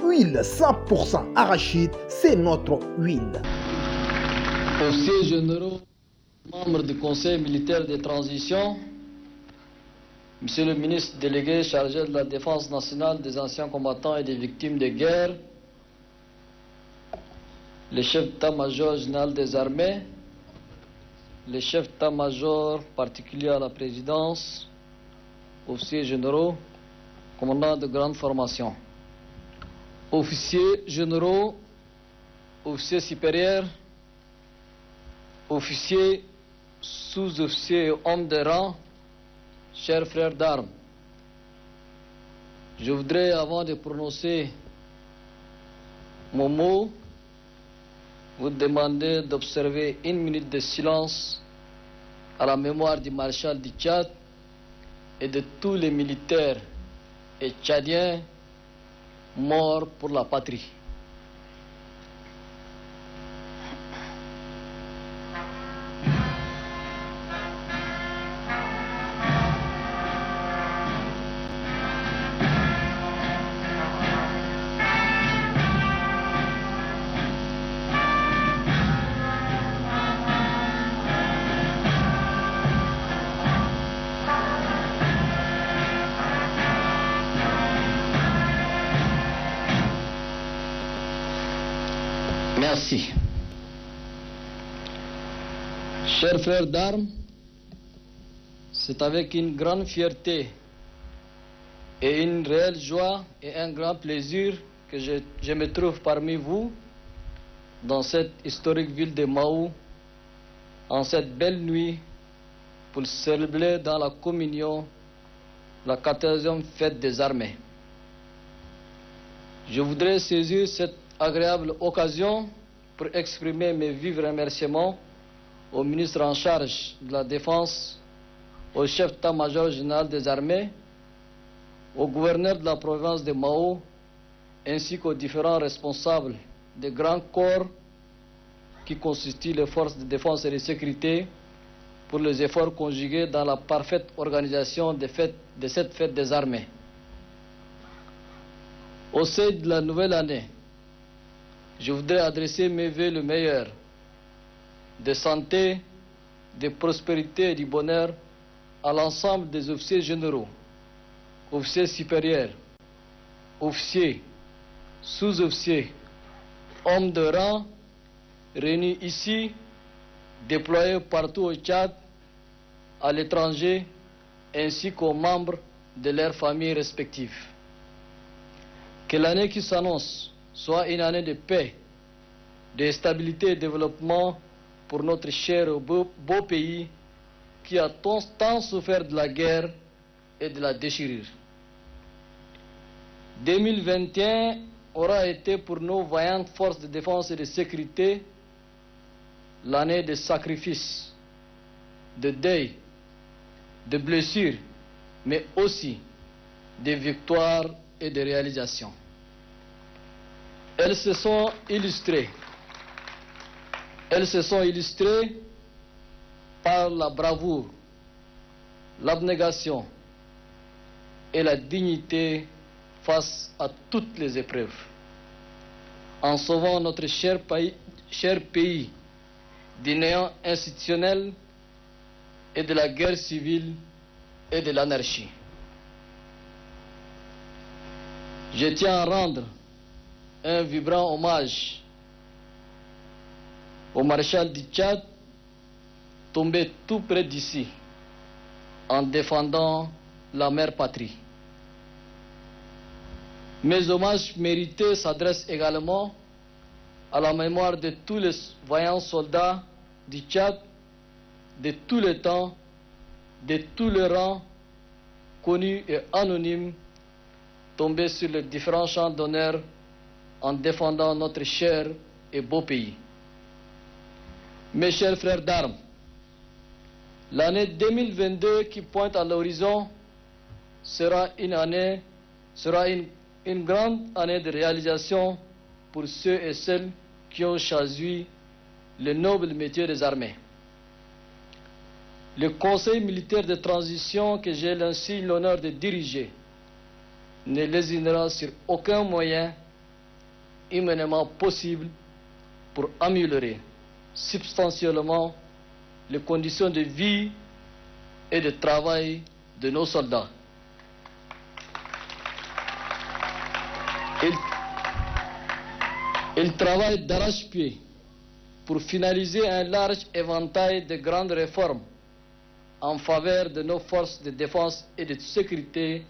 huile 100% arachide, c'est notre huile. Officiers généraux, membres du Conseil militaire de transition, Monsieur le ministre délégué chargé de la défense nationale des anciens combattants et des victimes de guerre, le chef d'état-major général des armées, les chefs d'état-major particuliers à la présidence, officiers généraux, commandants de grande formation, officiers généraux, officiers supérieurs, officiers, sous-officiers et hommes de rang, chers frères d'armes, je voudrais, avant de prononcer mon mot, vous demander d'observer 1 minute de silence à la mémoire du maréchal du Tchad et de tous les militaires et tchadiens morts pour la patrie. Merci. Chers frères d'armes, c'est avec une grande fierté et une réelle joie et un grand plaisir que je me trouve parmi vous dans cette historique ville de Mahou en cette belle nuit pour célébrer dans la communion la 14e fête des armées. Je voudrais saisir cette agréable occasion pour exprimer mes vifs remerciements au ministre en charge de la Défense, au chef d'état-major général des armées, au gouverneur de la province de Mahou, ainsi qu'aux différents responsables des grands corps qui constituent les forces de défense et de sécurité pour les efforts conjugués dans la parfaite organisation de cette fête des armées. Au sein de la nouvelle année, je voudrais adresser mes vœux le meilleur, de santé, de prospérité et du bonheur à l'ensemble des officiers généraux, officiers supérieurs, officiers, sous-officiers, hommes de rang, réunis ici, déployés partout au Tchad, à l'étranger, ainsi qu'aux membres de leurs familles respectives. Que l'année qui s'annonce soit une année de paix, de stabilité et de développement pour notre cher et beau pays qui a tant souffert de la guerre et de la déchirure. 2021 aura été pour nos vaillantes forces de défense et de sécurité l'année de sacrifices, de deuil, de blessures, mais aussi de victoires et de réalisations. Elles se sont illustrées par la bravoure, l'abnégation et la dignité face à toutes les épreuves, en sauvant notre cher pays du néant institutionnel et de la guerre civile et de l'anarchie. Je tiens à rendre un vibrant hommage au maréchal du Tchad, tombé tout près d'ici, en défendant la mère patrie. Mes hommages mérités s'adressent également à la mémoire de tous les vaillants soldats du Tchad, de tous les temps, de tous les rangs, connus et anonymes, tombés sur les différents champs d'honneur en défendant notre cher et beau pays. Mes chers frères d'armes, l'année 2022 qui pointe à l'horizon sera une grande année de réalisation pour ceux et celles qui ont choisi le noble métier des armées. Le Conseil militaire de transition que j'ai l'insigne l'honneur de diriger ne lésinera sur aucun moyen humainement possible pour améliorer substantiellement les conditions de vie et de travail de nos soldats. Ils travaillent d'arrache-pied pour finaliser un large éventail de grandes réformes en faveur de nos forces de défense et de sécurité,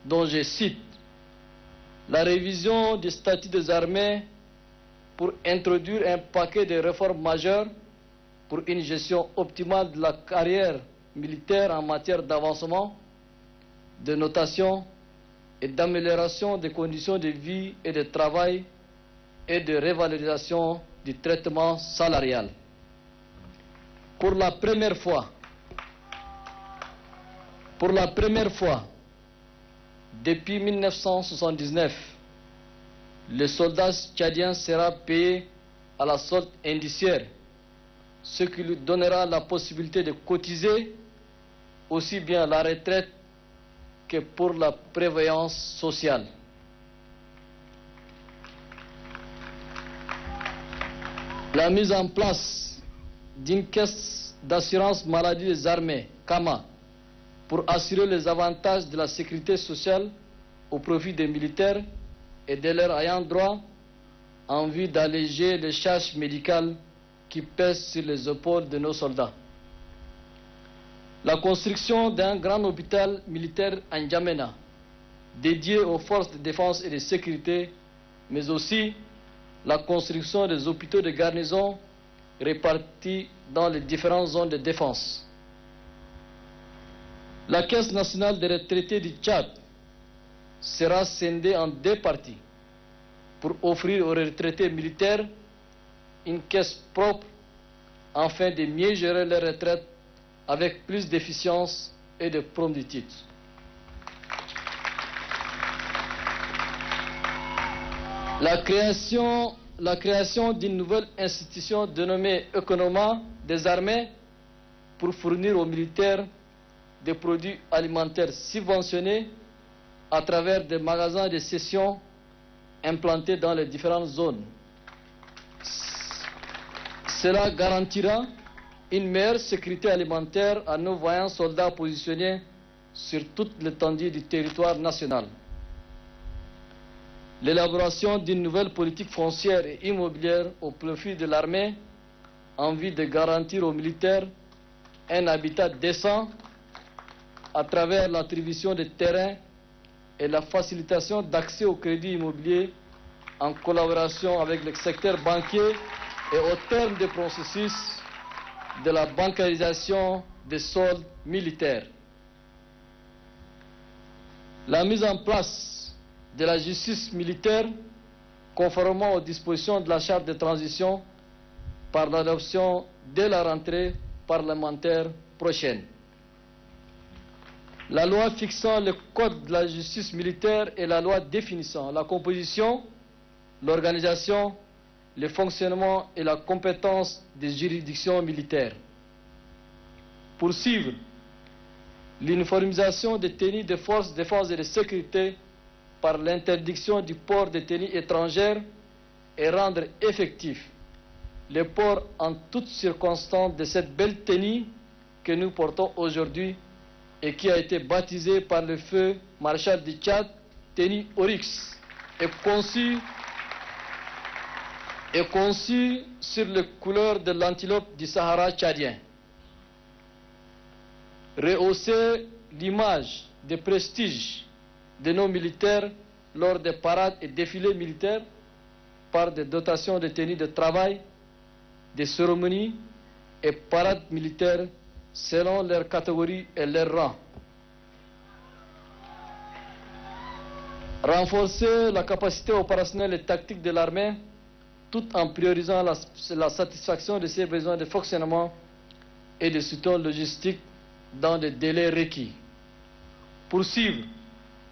dont je cite la révision du statut des armées pour introduire un paquet de réformes majeures pour une gestion optimale de la carrière militaire en matière d'avancement, de notation et d'amélioration des conditions de vie et de travail et de révalorisation du traitement salarial. Pour la première fois, depuis 1979, le soldat tchadien sera payé à la solde indiciaire, ce qui lui donnera la possibilité de cotiser aussi bien à la retraite que pour la prévoyance sociale. La mise en place d'une caisse d'assurance maladie des armées, CAMA, pour assurer les avantages de la sécurité sociale au profit des militaires et de leurs ayants droit en vue d'alléger les charges médicales qui pèsent sur les épaules de nos soldats. La construction d'un grand hôpital militaire en N'Djamena, dédié aux forces de défense et de sécurité, mais aussi la construction des hôpitaux de garnison répartis dans les différentes zones de défense. La Caisse nationale des retraités du Tchad sera scindée en deux parties pour offrir aux retraités militaires une caisse propre afin de mieux gérer leurs retraites avec plus d'efficience et de promptitude. La création d'une nouvelle institution dénommée Economa des armées pour fournir aux militaires des produits alimentaires subventionnés à travers des magasins de cession implantés dans les différentes zones. Cela garantira une meilleure sécurité alimentaire à nos vaillants soldats positionnés sur toute l'étendue du territoire national. L'élaboration d'une nouvelle politique foncière et immobilière au profit de l'armée en vue de garantir aux militaires un habitat décent à travers l'attribution de terrains et la facilitation d'accès au crédit immobilier en collaboration avec le secteur banquier et au terme des processus de la bancarisation des soldes militaires. La mise en place de la justice militaire conformément aux dispositions de la charte de transition par l'adoption dès la rentrée parlementaire prochaine. La loi fixant le code de la justice militaire et la loi définissant la composition, l'organisation, le fonctionnement et la compétence des juridictions militaires. Poursuivre l'uniformisation des tenues des forces de défense et de sécurité par l'interdiction du port des tenues étrangères et rendre effectif le port en toutes circonstances de cette belle tenue que nous portons aujourd'hui et qui a été baptisée par le feu maréchal du Tchad, tenue Oryx, et conçue sur les couleurs de l'antilope du Sahara tchadien. Rehausser l'image de prestige de nos militaires lors des parades et défilés militaires par des dotations de tenues de travail, des cérémonies et parades militaires selon leur catégorie et leur rang. Renforcer la capacité opérationnelle et tactique de l'armée tout en priorisant la satisfaction de ses besoins de fonctionnement et de soutien logistique dans les délais requis. Poursuivre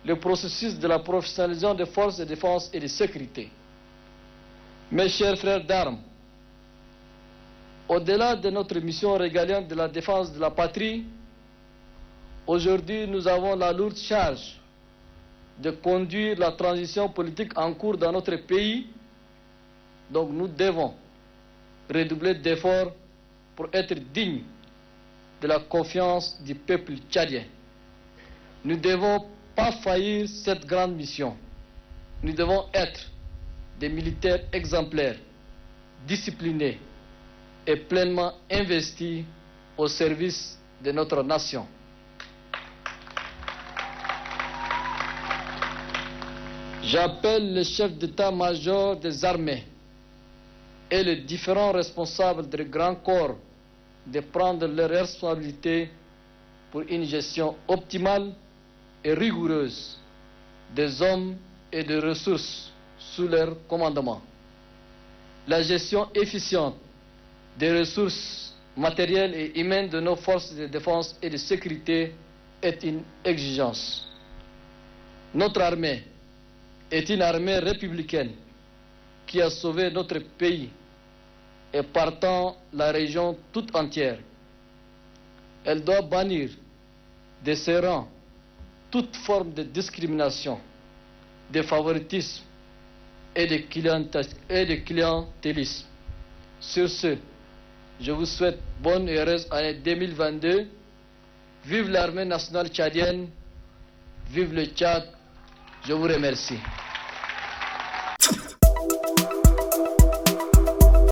le processus de la professionnalisation des forces de défense et de sécurité. Mes chers frères d'armes, au-delà de notre mission régalienne de la défense de la patrie, aujourd'hui nous avons la lourde charge de conduire la transition politique en cours dans notre pays Donc nous devons redoubler d'efforts pour être dignes de la confiance du peuple tchadien. Nous ne devons pas faillir cette grande mission. Nous devons être des militaires exemplaires, disciplinés et pleinement investis au service de notre nation. J'appelle le chef d'état-major des armées et les différents responsables des grands corps de prendre leurs responsabilités pour une gestion optimale et rigoureuse des hommes et des ressources sous leur commandement. La gestion efficiente des ressources matérielles et humaines de nos forces de défense et de sécurité est une exigence. Notre armée est une armée républicaine qui a sauvé notre pays et partant la région toute entière. Elle doit bannir de ses rangs toute forme de discrimination, de favoritisme et de clientélisme. Sur ce, je vous souhaite bonne et heureuse année 2022. Vive l'armée nationale tchadienne, vive le Tchad. Je vous remercie.